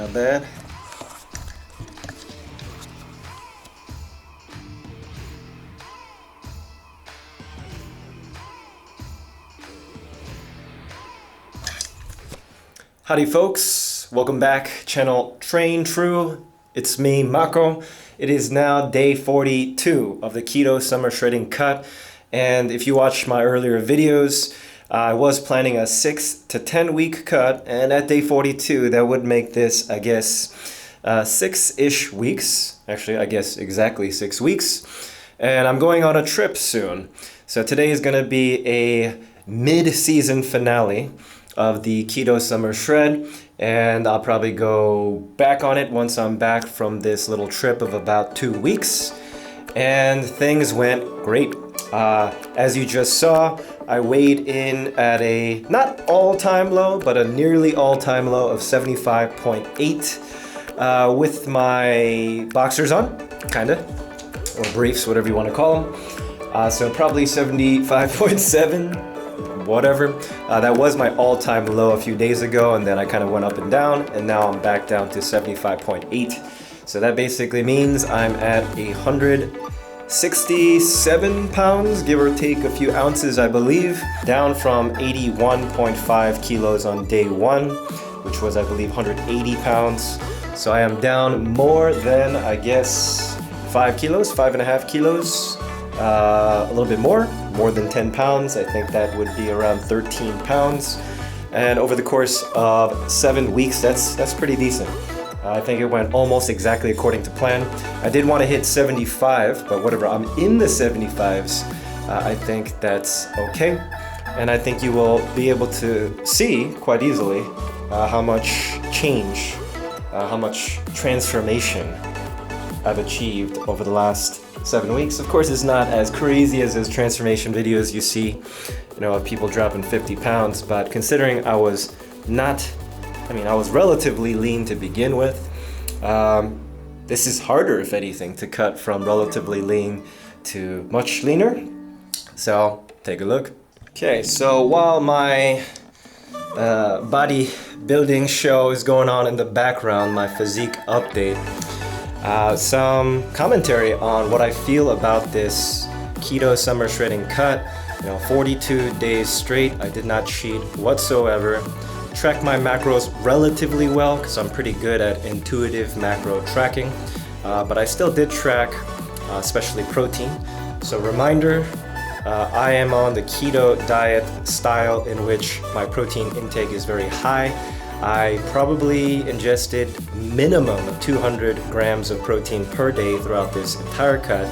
Not bad. Howdy folks, welcome back, channel Train True. It's me, Mako. It is now day 42 of the Keto Summer Shredding Cut. And if you watched my earlier videos, I was planning a 6 to 10 week cut. And at day 42, that would make this, I guess, 6-ish weeks. Actually, I guess exactly 6 weeks. And I'm going on a trip soon. So today is gonna be a mid-season finale of the Keto Summer Shred, and I'll probably go back on it once I'm back from this little trip of about 2 weeks. And things went great. As you just saw, I weighed in at a not all-time low, but a nearly all-time low of 75.8 with my boxers on, kinda, or briefs, whatever you want to call them. So probably 75.7. Whatever. That was my all-time low a few days ago, and then I kind of went up and down, and now I'm back down to 75.8. So that basically means I'm at 167 pounds, give or take a few ounces, I believe, down from 81.5 kilos on day one, which was, I believe, 180 pounds. So I am down more than, I guess, 5 kilos, 5.5 kilos. A little bit more than 10 pounds. I think that would be around 13 pounds. And over the course of 7 weeks, that's pretty decent. I think it went almost exactly according to plan. I did want to hit 75, but whatever, I'm in the 75s. I think that's okay. And I think you will be able to see quite easily how much change, how much transformation I've achieved over the last 7 weeks. Of course, it's not as crazy as those transformation videos you see, of people dropping 50 pounds, but considering I was relatively lean to begin with, this is harder, if anything, to cut from relatively lean to much leaner. So, take a look. Okay, so while my bodybuilding show is going on in the background, my physique update, some commentary on what I feel about this Keto Summer Shredding Cut. 42 days straight, I did not cheat whatsoever. Tracked my macros relatively well because I'm pretty good at intuitive macro tracking, but I still did track, especially protein. So reminder, I am on the keto diet style in which my protein intake is very high. I probably ingested minimum of 200 grams of protein per day throughout this entire cut,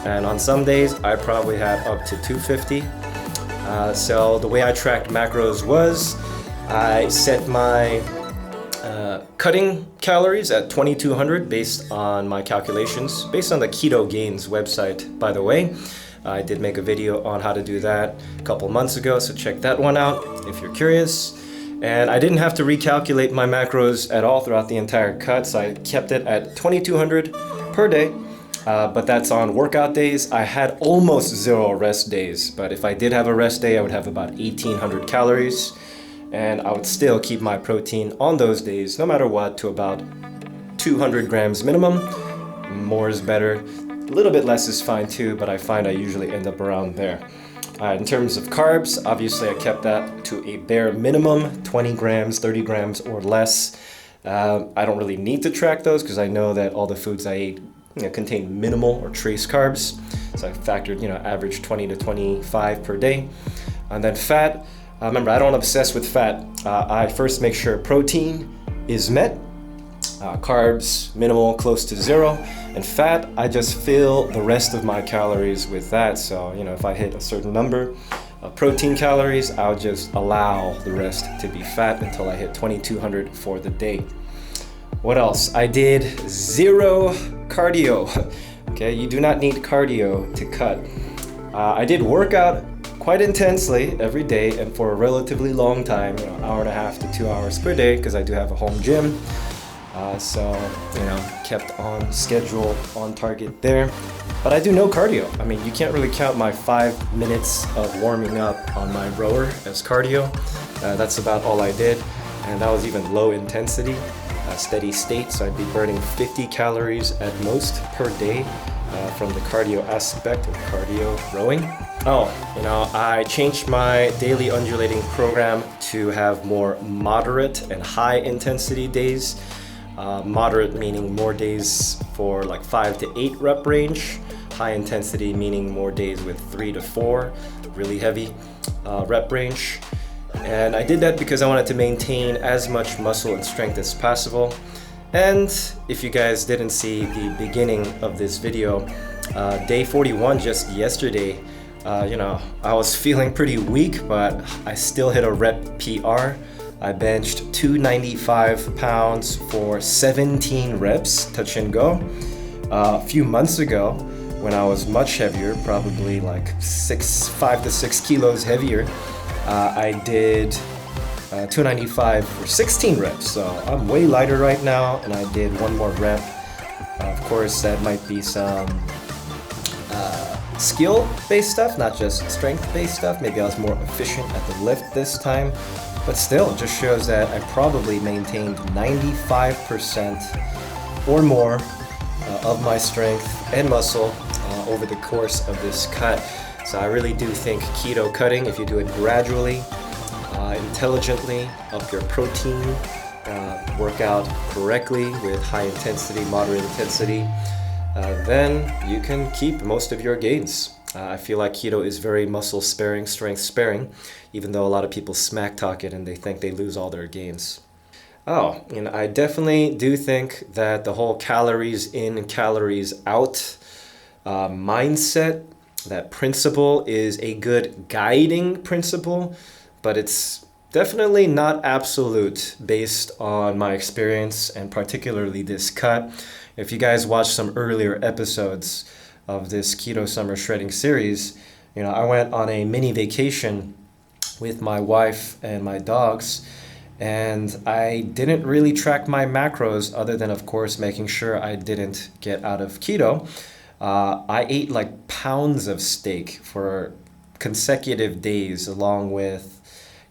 and on some days I probably had up to 250. So the way I tracked macros was I set my cutting calories at 2200 based on my calculations, based on the Keto Gains website, by the way. I did make a video on how to do that a couple months ago, so check that one out if you're curious. And I didn't have to recalculate my macros at all throughout the entire cut, so I kept it at 2200 per day, but that's on workout days. I had almost 0 rest days, but if I did have a rest day, I would have about 1800 calories, and I would still keep my protein on those days, no matter what, to about 200 grams minimum. More is better. A little bit less is fine too, but I find I usually end up around there. In terms of carbs, obviously I kept that to a bare minimum, 20 grams, 30 grams or less. I don't really need to track those because I know that all the foods I ate contain minimal or trace carbs. So I factored, average 20 to 25 per day. And then fat, remember, I don't obsess with fat. I first make sure protein is met, carbs minimal, close to 0. And fat, I just fill the rest of my calories with that. So, if I hit a certain number of protein calories, I'll just allow the rest to be fat until I hit 2200 for the day. What else? I did 0 cardio. Okay, you do not need cardio to cut. I did workout quite intensely every day and for a relatively long time, an hour and a half to 2 hours per day, because I do have a home gym. So, kept on schedule, on target there. But I do no cardio. I mean, you can't really count my 5 minutes of warming up on my rower as cardio. That's about all I did. And that was even low intensity. steady state, so I'd be burning 50 calories at most per day from the cardio aspect of cardio rowing. Oh, I changed my daily undulating program to have more moderate and high intensity days. Moderate meaning more days for like 5 to 8 rep range. High intensity meaning more days with 3 to 4 really heavy rep range. And I did that because I wanted to maintain as much muscle and strength as possible. And if you guys didn't see the beginning of this video, day 41 just yesterday, I was feeling pretty weak, but I still hit a rep PR. I benched 295 pounds for 17 reps, touch and go. A few months ago, when I was much heavier, probably like 5 to 6 kilos heavier, I did 295 for 16 reps. So I'm way lighter right now, and I did one more rep. Of course, that might be some skill-based stuff, not just strength-based stuff. Maybe I was more efficient at the lift this time. But still, it just shows that I probably maintained 95% or more of my strength and muscle over the course of this cut. So I really do think keto cutting, if you do it gradually, intelligently, up your protein, work out correctly with high intensity, moderate intensity, then you can keep most of your gains. I feel like keto is very muscle sparing, strength sparing, even though a lot of people smack talk it and they think they lose all their gains. Oh, I definitely do think that the whole calories in, calories out mindset, that principle is a good guiding principle, but it's definitely not absolute based on my experience and particularly this cut. If you guys watched some earlier episodes of this Keto Summer Shredding series, I went on a mini vacation with my wife and my dogs, and I didn't really track my macros other than, of course, making sure I didn't get out of keto. I ate like pounds of steak for consecutive days, along with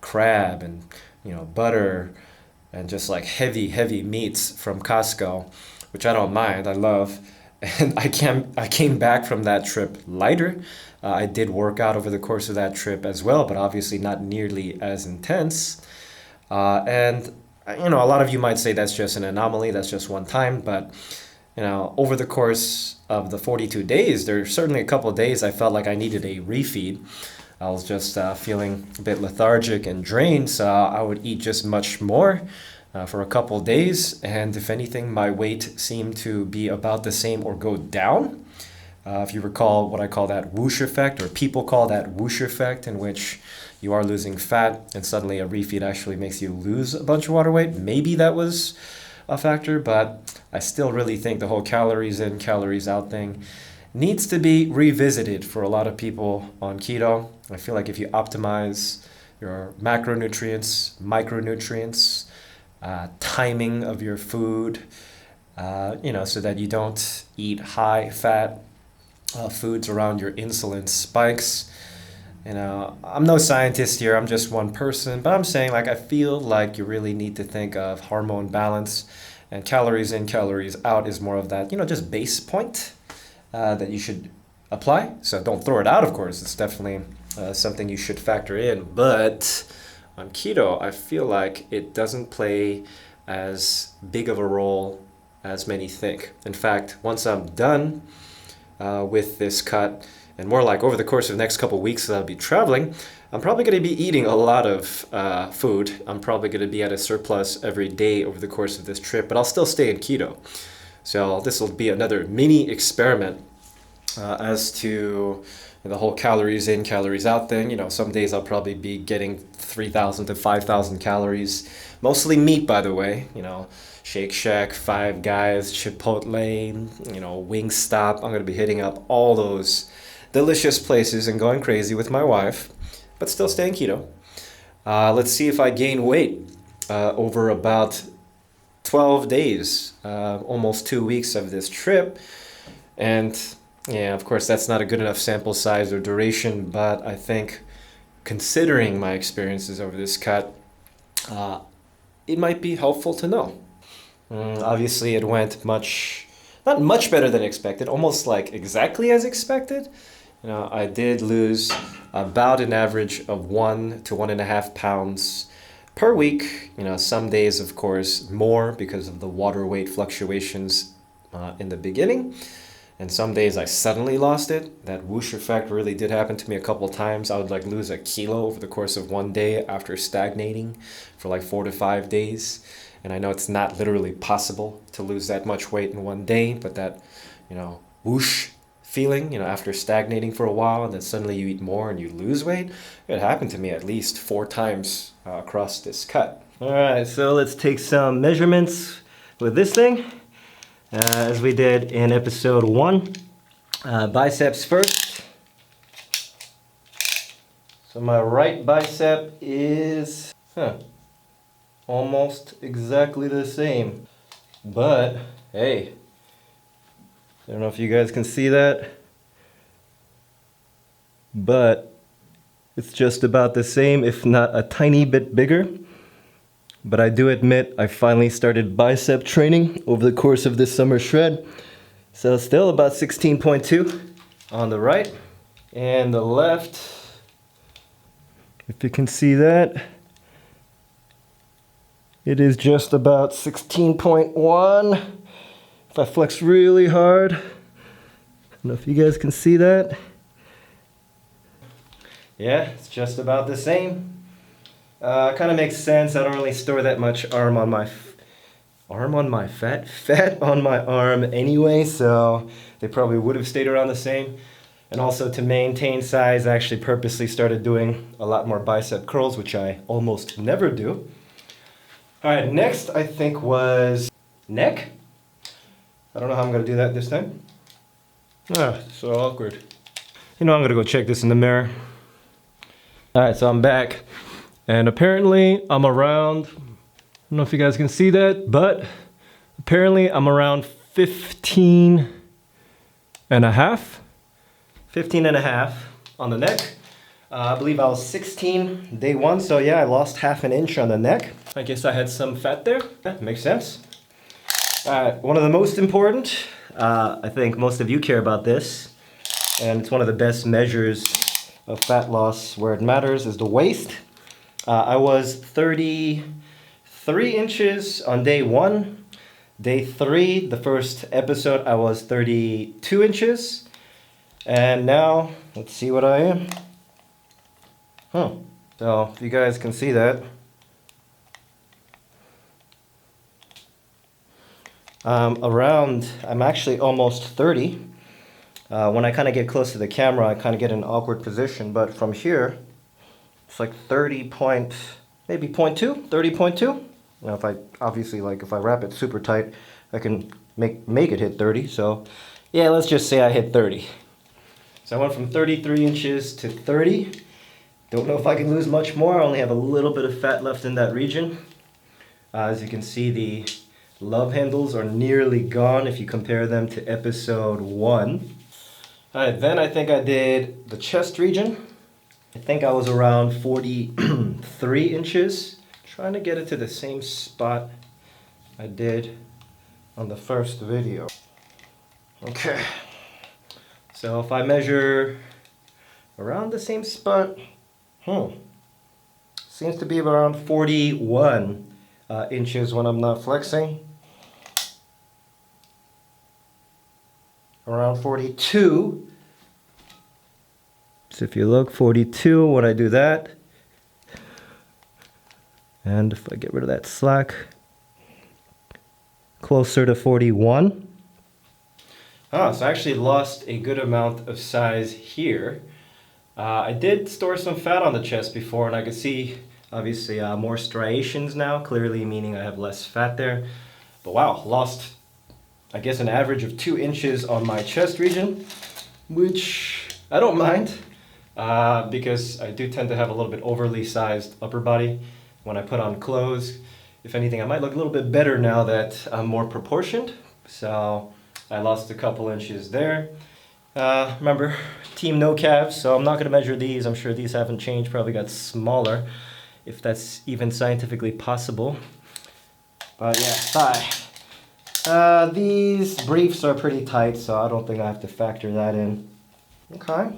crab and butter and just like heavy meats from Costco, which I don't mind, I love. And I came back from that trip lighter. I did work out over the course of that trip as well, but obviously not nearly as intense. And a lot of you might say that's just an anomaly, that's just one time, but over the course of the 42 days, there are certainly a couple of days I felt like I needed a refeed. I was just feeling a bit lethargic and drained, so I would eat just much more for a couple of days, and if anything, my weight seemed to be about the same or go down. If you recall what I call that whoosh effect, or people call that whoosh effect, in which you are losing fat and suddenly a refeed actually makes you lose a bunch of water weight. Maybe that was a factor, but I still really think the whole calories in, calories out thing needs to be revisited for a lot of people on keto. I feel like if you optimize your macronutrients, micronutrients, timing of your food, so that you don't eat high fat foods around your insulin spikes. I'm no scientist here, I'm just one person, but I'm saying I feel like you really need to think of hormone balance, and calories in, calories out is more of that, just base point that you should apply. So don't throw it out, of course, it's definitely something you should factor in, but on keto, I feel like it doesn't play as big of a role as many think. In fact, once I'm done with this cut, and more like over the course of the next couple of weeks that I'll be traveling, I'm probably going to be eating a lot of food. I'm probably going to be at a surplus every day over the course of this trip, but I'll still stay in keto. So this will be another mini experiment as to the whole calories in, calories out thing. Some days I'll probably be getting 3,000 to 5,000 calories, mostly meat, by the way. Shake Shack, Five Guys, Chipotle, Wingstop. I'm going to be hitting up all those delicious places and going crazy with my wife, but still staying keto. Let's see if I gain weight over about 12 days, almost 2 weeks of this trip. And yeah, of course, that's not a good enough sample size or duration, but I think considering my experiences over this cut, it might be helpful to know. Obviously, it went not much better than expected, almost like exactly as expected. You know, I did lose about an average of 1 to 1.5 pounds per week. You know, some days, of course, more because of the water weight fluctuations in the beginning. And some days I suddenly lost it. That whoosh effect really did happen to me a couple times. I would like lose a kilo over the course of one day after stagnating for like 4 to 5 days. And I know it's not literally possible to lose that much weight in one day, but that, you know, whoosh feeling, you know, after stagnating for a while and then suddenly you eat more and you lose weight, it happened to me at least 4 times across this cut. All right, so let's take some measurements with this thing. As we did in episode 1, biceps first. So my right bicep is almost exactly the same. But hey, I don't know if you guys can see that, but it's just about the same, if not a tiny bit bigger. But I do admit I finally started bicep training over the course of this summer shred. So still about 16.2 on the right. And the left, if you can see that, it is just about 16.1. If I flex really hard, I don't know if you guys can see that. Yeah, it's just about the same. Kind of makes sense. I don't really store that much fat on my arm anyway, so they probably would have stayed around the same. And also to maintain size, I actually purposely started doing a lot more bicep curls, which I almost never do. All right, next I think was neck. I don't know how I'm gonna do that this time. So awkward. You know, I'm gonna go check this in the mirror. All right, so I'm back. And apparently I'm around, I don't know if you guys can see that, but apparently I'm around 15 and a half on the neck. I believe I was 16 day 1, so yeah, I lost half an inch on the neck. I guess I had some fat there. That makes sense. One of the most important, I think most of you care about this, and it's one of the best measures of fat loss where it matters, is the waist. I was 33 inches on day 1. Day 3, the first episode, I was 32 inches. And now, let's see what I am. So, if you guys can see that. I'm actually almost 30. When I kind of get close to the camera, I kind of get in an awkward position. But from here, it's like 30.2. Now if I wrap it super tight, I can make it hit 30. So yeah, let's just say I hit 30. So I went from 33 inches to 30. Don't know if I can lose much more. I only have a little bit of fat left in that region. As you can see, the love handles are nearly gone if you compare them to episode 1. Alright, then I think I did the chest region. I think I was around 43 inches. Trying to get it to the same spot I did on the first video. Okay. So if I measure around the same spot, seems to be around 41 inches when I'm not flexing. Around 42. So if you look, 42 when I do that. And if I get rid of that slack, closer to 41. So I actually lost a good amount of size here. I did store some fat on the chest before, and I could see obviously more striations now, clearly meaning I have less fat there. But wow, lost I guess an average of 2 inches on my chest region, which I don't mind because I do tend to have a little bit overly sized upper body when I put on clothes. If anything, I might look a little bit better now that I'm more proportioned. So I lost a couple inches there. Remember, team no calves, so I'm not going to measure these. I'm sure these haven't changed, probably got smaller, if that's even scientifically possible. But yeah, thigh. These briefs are pretty tight, so I don't think I have to factor that in. Okay.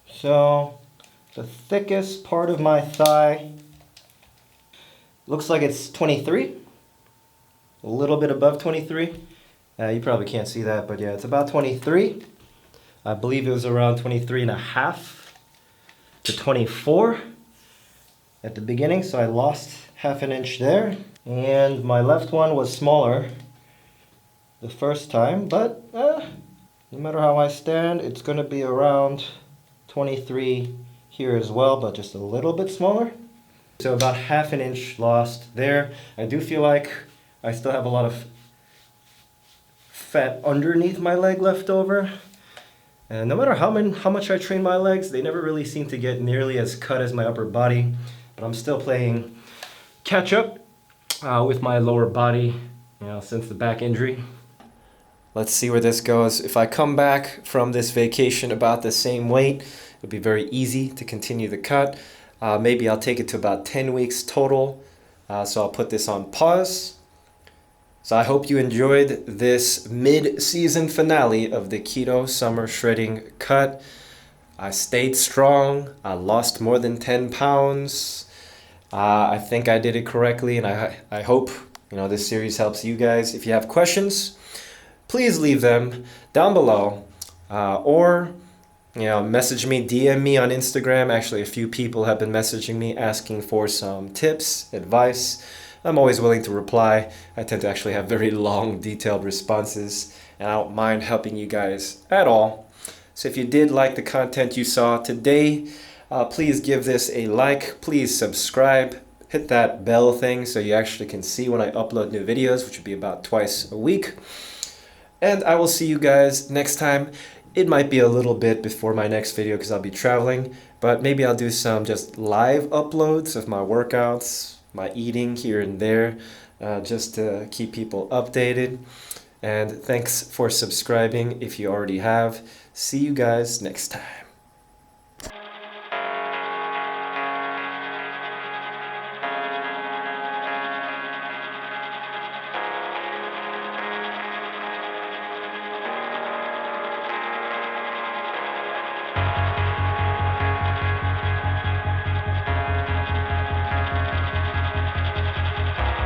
So the thickest part of my thigh looks like it's 23. A little bit above 23. You probably can't see that, but yeah, it's about 23. I believe it was around 23 and a half to 24 at the beginning, so I lost half an inch there. And my left one was smaller the first time, but no matter how I stand, it's going to be around 23 here as well, but just a little bit smaller. So about half an inch lost there. I do feel like I still have a lot of fat underneath my leg left over. And no matter how much I train my legs, they never really seem to get nearly as cut as my upper body. But I'm still playing catch up with my lower body, since the back injury. Let's see where this goes. If I come back from this vacation about the same weight, it'll be very easy to continue the cut. Maybe I'll take it to about 10 weeks total. So I'll put this on pause. So I hope you enjoyed this mid-season finale of the Keto Summer Shredding Cut. I stayed strong. I lost more than 10 pounds. I think I did it correctly, and I hope this series helps you guys. If you have questions, please leave them down below, or message me, DM me on Instagram. Actually, a few people have been messaging me asking for some tips, advice. I'm always willing to reply. I tend to actually have very long, detailed responses, and I don't mind helping you guys at all. So if you did like the content you saw today, please give this a like. Please subscribe. Hit that bell thing so you actually can see when I upload new videos, which will be about twice a week. And I will see you guys next time. It might be a little bit before my next video because I'll be traveling, but maybe I'll do some just live uploads of my workouts, my eating here and there, just to keep people updated. And thanks for subscribing if you already have. See you guys next time.